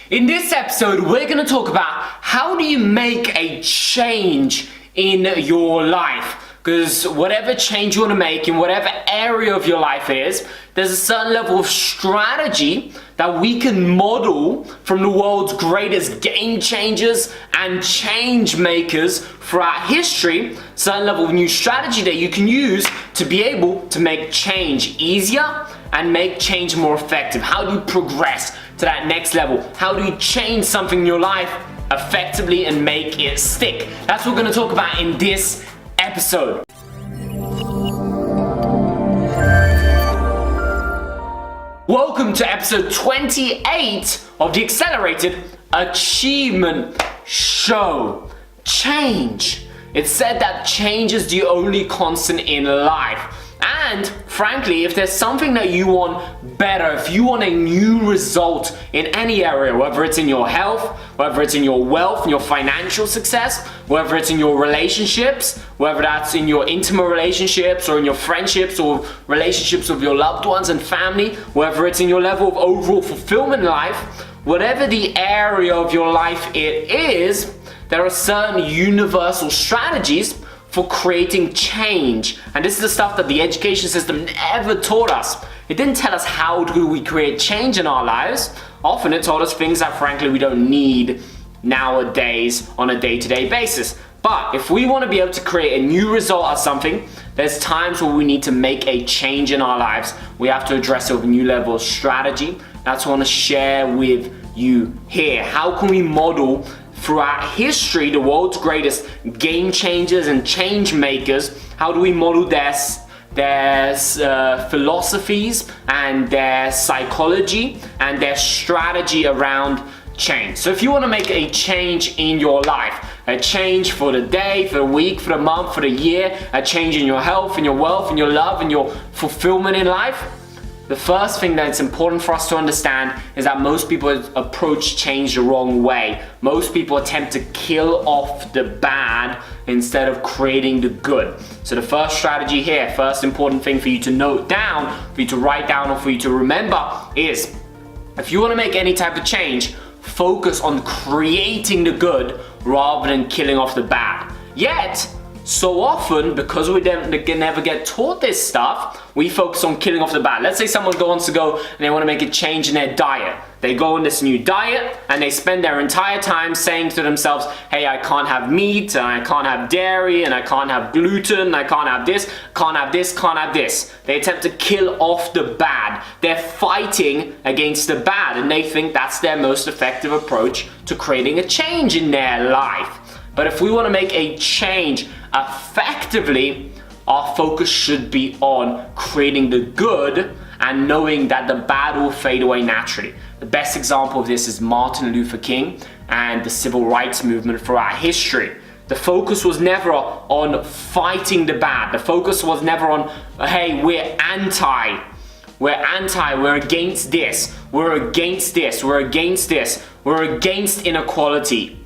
In this episode, we're going to talk about how do you make a change in your life. Because whatever change you want to make in whatever area of your life is, there's a certain level of strategy that we can model from the world's greatest game changers and change makers throughout history. Certain level of new strategy that you can use to be able to make change easier and make change more effective. How do you progress to that next level? How do you change something in your life effectively and make it stick? That's what we're going to talk about in this episode. Welcome to episode 28 of the Accelerated Achievement Show. Change. It's said that change is the only constant in life. And frankly, if there's something that you want better, if you want a new result in any area, whether it's in your health, whether it's in your wealth, your financial success, whether it's in your relationships, whether that's in your intimate relationships or in your friendships or relationships with your loved ones and family, whether it's in your level of overall fulfillment in life, whatever the area of your life it is, there are certain universal strategies for creating change. And this is the stuff that the education system never taught us. It didn't tell us how do we create change in our lives. Often it taught us things that frankly we don't need nowadays on a day-to-day basis. But if we want to be able to create a new result of something, there's times where we need to make a change in our lives. We have to address it with a new level of strategy. That's what I want to share with you here. How can we model throughout history the world's greatest game changers and change makers? How do we model their philosophies and their psychology and their strategy around change? So if you want to make a change in your life, a change for the day, for the week, for the month, for the year, a change in your health, in your wealth, in your love, in your fulfillment in life, the first thing that's important for us to understand is that most people approach change the wrong way. Most people attempt to kill off the bad instead of creating the good. So the first strategy here, first important thing for you to note down, for you to write down or for you to remember is, if you want to make any type of change, focus on creating the good rather than killing off the bad. Yet, so often, because we never get taught this stuff, we focus on killing off the bad. Let's say someone wants to go and they want to make a change in their diet. They go on this new diet and they spend their entire time saying to themselves, hey, I can't have meat, and I can't have dairy, and I can't have gluten, and I can't have this, can't have this, can't have this. They attempt to kill off the bad. They're fighting against the bad, and they think that's their most effective approach to creating a change in their life. But if we want to make a change effectively, our focus should be on creating the good and knowing that the bad will fade away naturally. The best example of this is Martin Luther King and the civil rights movement throughout history. The focus was never on fighting the bad. The focus was never on, hey, we're against this, we're against this, we're against this, we're against inequality.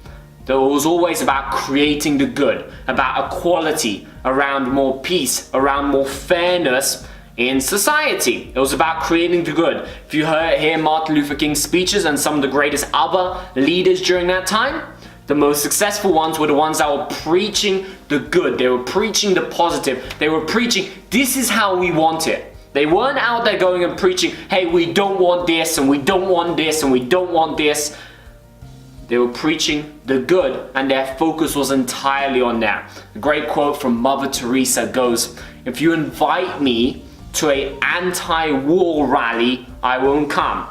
It was always about creating the good, about equality, around more peace, around more fairness in society. It was about creating the good. If you hear Martin Luther King's speeches and some of the greatest other leaders during that time, the most successful ones were the ones that were preaching the good. They were preaching the positive. They were preaching, this is how we want it. They weren't out there going and preaching, hey, we don't want this, and we don't want this, and we don't want this. They were preaching the good, and their focus was entirely on that. A great quote from Mother Teresa goes, if you invite me to an anti-war rally, I won't come.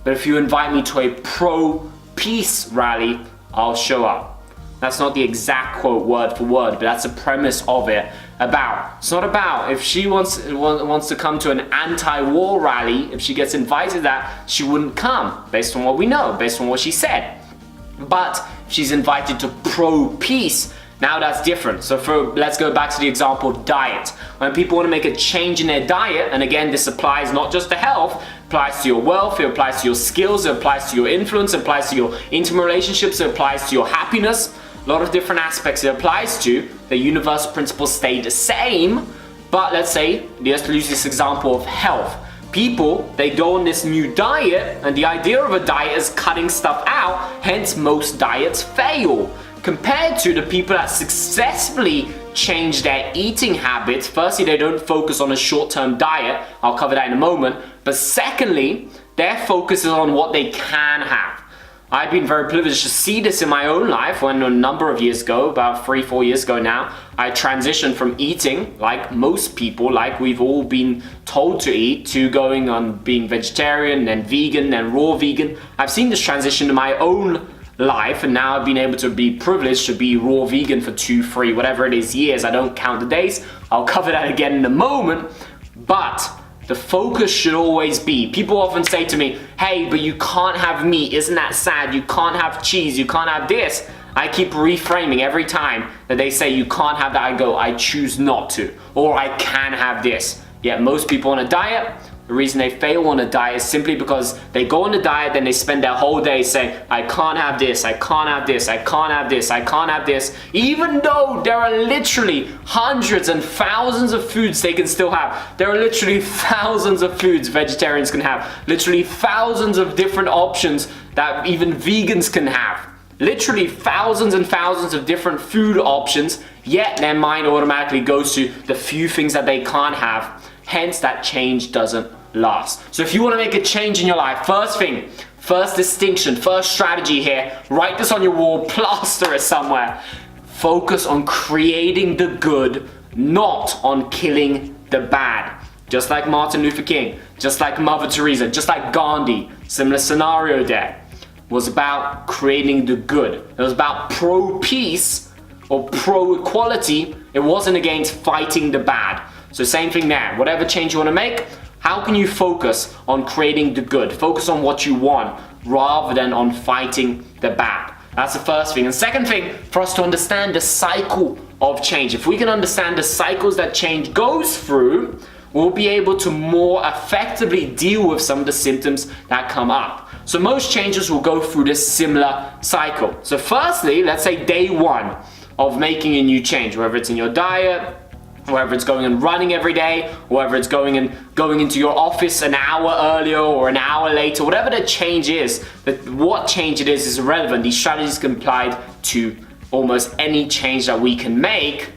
But if you invite me to a pro-peace rally, I'll show up. That's not the exact quote word for word, but that's the premise of it. It's not about if she wants to come to an anti-war rally, if she gets invited to that, she wouldn't come, based on what we know, based on what she said. But if she's invited to pro-peace, now that's different. So let's go back to the example of diet. When people want to make a change in their diet, and again, this applies not just to health, it applies to your wealth, it applies to your skills, it applies to your influence, it applies to your intimate relationships, it applies to your happiness, a lot of different aspects it applies to. The universal principles stay the same, but let's say, let's use this example of health. People, they go on this new diet, and the idea of a diet is cutting stuff out, hence most diets fail. Compared to the people that successfully change their eating habits, firstly, they don't focus on a short-term diet, I'll cover that in a moment, but secondly, their focus is on what they can have. I've been very privileged to see this in my own life when a number of years ago, about 3-4 years ago now, I transitioned from eating, like most people, like we've all been told to eat, to going on being vegetarian, then vegan, then raw vegan. I've seen this transition in my own life, and now I've been able to be privileged to be raw vegan for 2, 3, whatever it is years. I don't count the days. I'll cover that again in a moment. But the focus should always be, people often say to me, hey, but you can't have meat, isn't that sad? You can't have cheese, you can't have this. I keep reframing every time that they say you can't have that, I go, I choose not to, or I can have this. Yet most people on a diet, the reason they fail on a diet is simply because they go on a diet, then they spend their whole day saying, I can't have this, I can't have this, I can't have this, I can't have this, even though there are literally hundreds and thousands of foods they can still have. There are literally thousands of foods vegetarians can have, literally thousands of different options that even vegans can have. Literally thousands and thousands of different food options, yet their mind automatically goes to the few things that they can't have. Hence, that change doesn't last. So if you want to make a change in your life, first thing, first distinction, first strategy here, write this on your wall, plaster it somewhere. Focus on creating the good, not on killing the bad. Just like Martin Luther King, just like Mother Teresa, just like Gandhi, similar scenario there. Was about creating the good. It was about pro-peace or pro-equality. It wasn't against fighting the bad. So same thing there. Whatever change you want to make, how can you focus on creating the good? Focus on what you want rather than on fighting the bad. That's the first thing. And second thing, for us to understand the cycle of change. If we can understand the cycles that change goes through, we'll be able to more effectively deal with some of the symptoms that come up. So most changes will go through this similar cycle. So firstly, let's say day one of making a new change, whether it's in your diet, whether it's going and running every day, or whether it's going into your office an hour earlier or an hour later, whatever the change is, what change it is irrelevant. These strategies can apply to almost any change that we can make.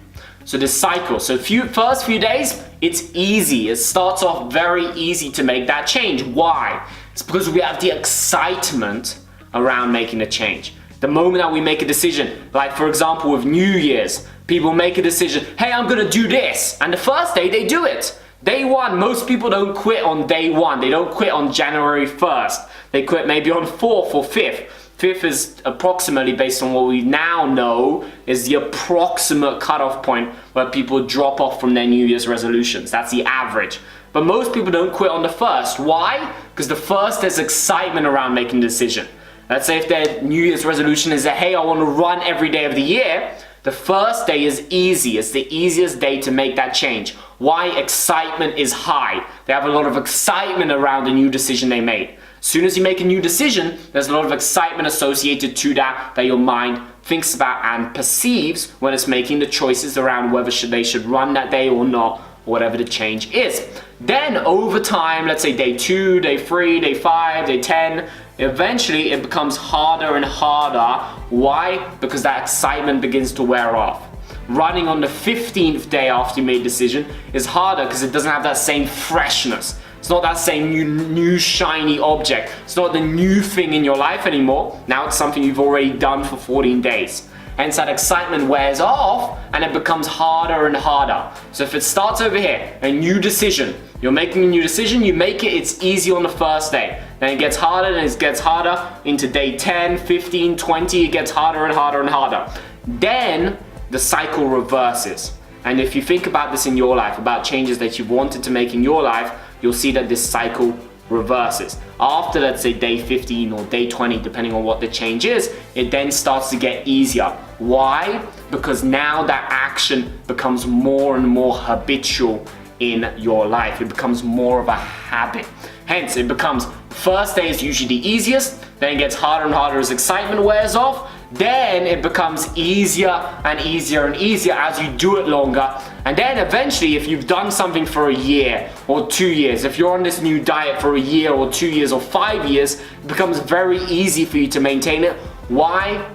So this cycle, so first few days, it's easy. It starts off very easy to make that change. Why? It's because we have the excitement around making a change. The moment that we make a decision, like for example with New Year's, people make a decision, hey, I'm gonna do this. And the first day they do it. Day one, most people don't quit on day one. They don't quit on January 1st. They quit maybe on 4th or 5th. 5th is approximately, based on what we now know, is the approximate cutoff point where people drop off from their New Year's resolutions. That's the average. But most people don't quit on the 1st. Why? Because the 1st, there's excitement around making a decision. Let's say if their New Year's resolution is that, hey, I want to run every day of the year, the first day is easy. It's the easiest day to make that change. Why? Excitement is high. They have a lot of excitement around the new decision they made. As soon as you make a new decision, there's a lot of excitement associated to that your mind thinks about and perceives when it's making the choices around whether they should run that day or not, whatever the change is. Then over time, let's say day 2, day 3, day 5, day 10, eventually it becomes harder and harder. Why? Because that excitement begins to wear off. Running on the 15th day after you made a decision is harder because it doesn't have that same freshness. It's not that same new shiny object. It's not the new thing in your life anymore. Now it's something you've already done for 14 days. Hence that excitement wears off and it becomes harder and harder. So if it starts over here, a new decision, you're making a new decision, you make it, it's easy on the first day. Then it gets harder and it gets harder into day 10, 15, 20, it gets harder and harder and harder. Then the cycle reverses. And if you think about this in your life, about changes that you've wanted to make in your life, you'll see that this cycle reverses. After, let's say, day 15 or day 20, depending on what the change is, it then starts to get easier. Why? Because now that action becomes more and more habitual in your life. It becomes more of a habit. Hence, it becomes, first day is usually the easiest, then it gets harder and harder as excitement wears off, then it becomes easier and easier and easier as you do it longer, And then eventually, if you've done something for a year or 2 years, if you're on this new diet for a year or 2 years or 5 years, it becomes very easy for you to maintain it. Why?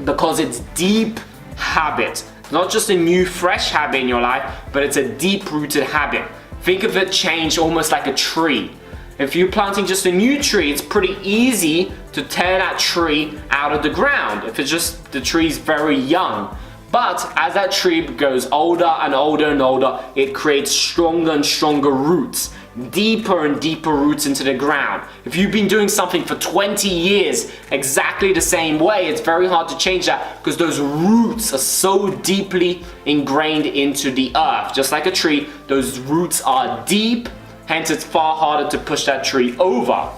Because it's deep habit. Not just a new fresh habit in your life, but it's a deep-rooted habit. Think of a change almost like a tree. If you're planting just a new tree, it's pretty easy to tear that tree out of the ground if it's just the tree's very young. But as that tree goes older and older and older, it creates stronger and stronger roots, deeper and deeper roots into the ground. If you've been doing something for 20 years exactly the same way, it's very hard to change that because those roots are so deeply ingrained into the earth. Just like a tree, those roots are deep, hence it's far harder to push that tree over.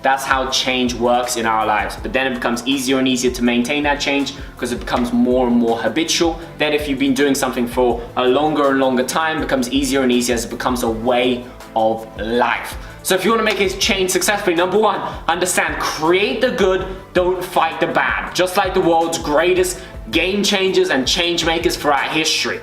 That's how change works in our lives. But then it becomes easier and easier to maintain that change because it becomes more and more habitual. Then if you've been doing something for a longer and longer time, it becomes easier and easier as it becomes a way of life. So if you want to make a change successfully, number one, understand, create the good, don't fight the bad. Just like the world's greatest game changers and change makers throughout history.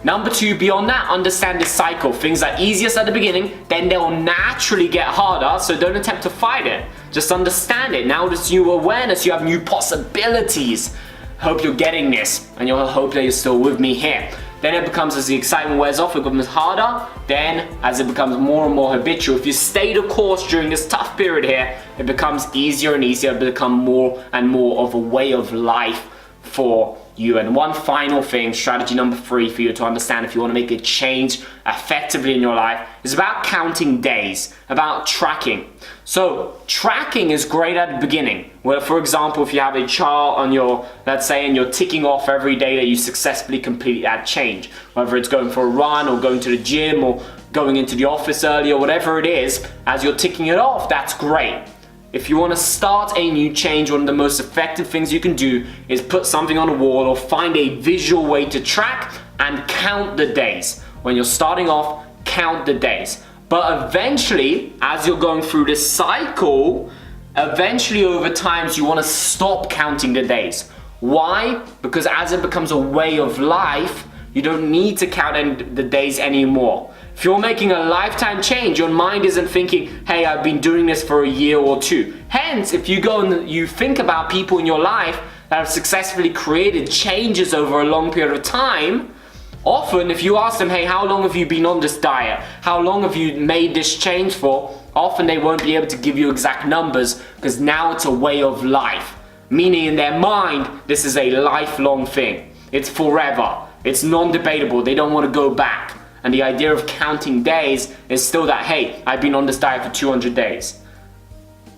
Number two, beyond that, understand the cycle. Things are easiest at the beginning, then they'll naturally get harder, so don't attempt to fight it. Just understand it. Now with new awareness, you have new possibilities. Hope you're getting this, and you'll hope that you're still with me here. Then it becomes, as the excitement wears off, it becomes harder. Then, as it becomes more and more habitual, if you stay the course during this tough period here, it becomes easier and easier to become more and more of a way of life for you. And one final thing, strategy number 3 for you to understand if you want to make a change effectively in your life is about counting days, about tracking. So tracking is great at the beginning. Well, for example, if you have a chart on your, let's say, and you're ticking off every day that you successfully complete that change, whether it's going for a run or going to the gym or going into the office early or whatever it is, as you're ticking it off, that's great. If you want to start a new change, one of the most effective things you can do is put something on a wall or find a visual way to track and count the days. When you're starting off, count the days. But eventually, as you're going through this cycle, eventually over time, you want to stop counting the days. Why? Because as it becomes a way of life, you don't need to count the days anymore. If you're making a lifetime change, your mind isn't thinking, hey, I've been doing this for a year or 2. Hence, if you go and you think about people in your life that have successfully created changes over a long period of time, often if you ask them, hey, how long have you been on this diet? How long have you made this change for? Often they won't be able to give you exact numbers because now it's a way of life. Meaning in their mind, this is a lifelong thing. It's forever. It's non-debatable. They don't want to go back. And the idea of counting days is still that, hey, I've been on this diet for 200 days.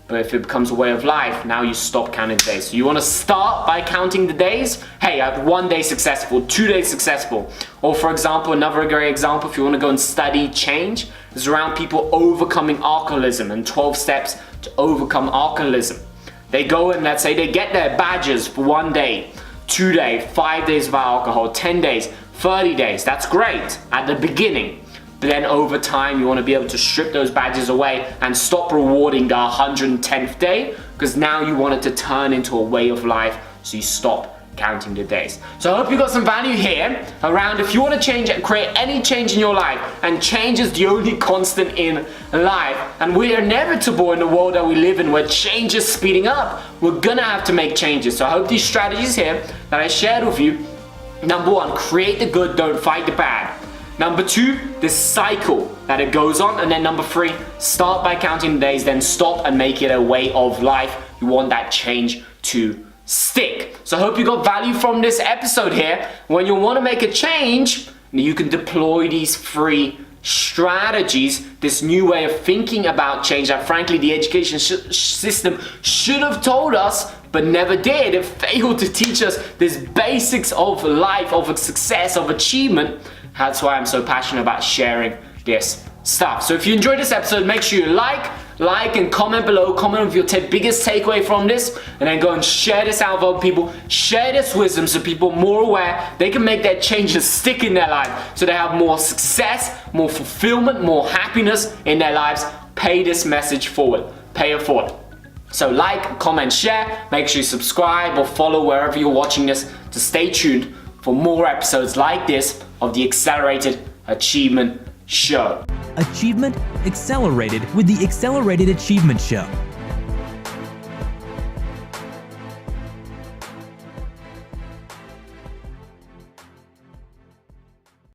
But if it becomes a way of life, now you stop counting days. So you want to start by counting the days. Hey, I have 1 day successful, 2 days successful. Or for example, another great example, if you want to go and study change, is around people overcoming alcoholism and 12 steps to overcome alcoholism. They go and let's say they get their badges for 1 day, 2 days, 5 days without alcohol, 10 days, 30 days. That's great at the beginning. But then over time, you want to be able to strip those badges away and stop rewarding the 110th day because now you want it to turn into a way of life, so you stop counting the days. So I hope you got some value here around if you want to change and create any change in your life, and change is the only constant in life, and we're inevitable in the world that we live in where change is speeding up. We're gonna have to make changes. So I hope these strategies here that I shared with you, number 1, create the good, don't fight the bad. Number 2, this cycle that it goes on. And then number 3, start by counting the days, then stop and make it a way of life. You want that change to stick. So I hope you got value from this episode here. When you want to make a change, you can deploy these 3 strategies, this new way of thinking about change that frankly the education system should have told us but never did. It failed to teach us these basics of life, of success, of achievement. That's why I'm so passionate about sharing this stuff. So if you enjoyed this episode, make sure you like and comment below. Comment with your biggest takeaway from this, and then go and share this out with other people. Share this wisdom so people are more aware. They can make their changes stick in their life, so they have more success, more fulfillment, more happiness in their lives. Pay this message forward. Pay it forward. So like, comment, share. Make sure you subscribe or follow wherever you're watching this to stay tuned, for more episodes like this of the Accelerated Achievement Show. Achievement accelerated with the Accelerated Achievement Show.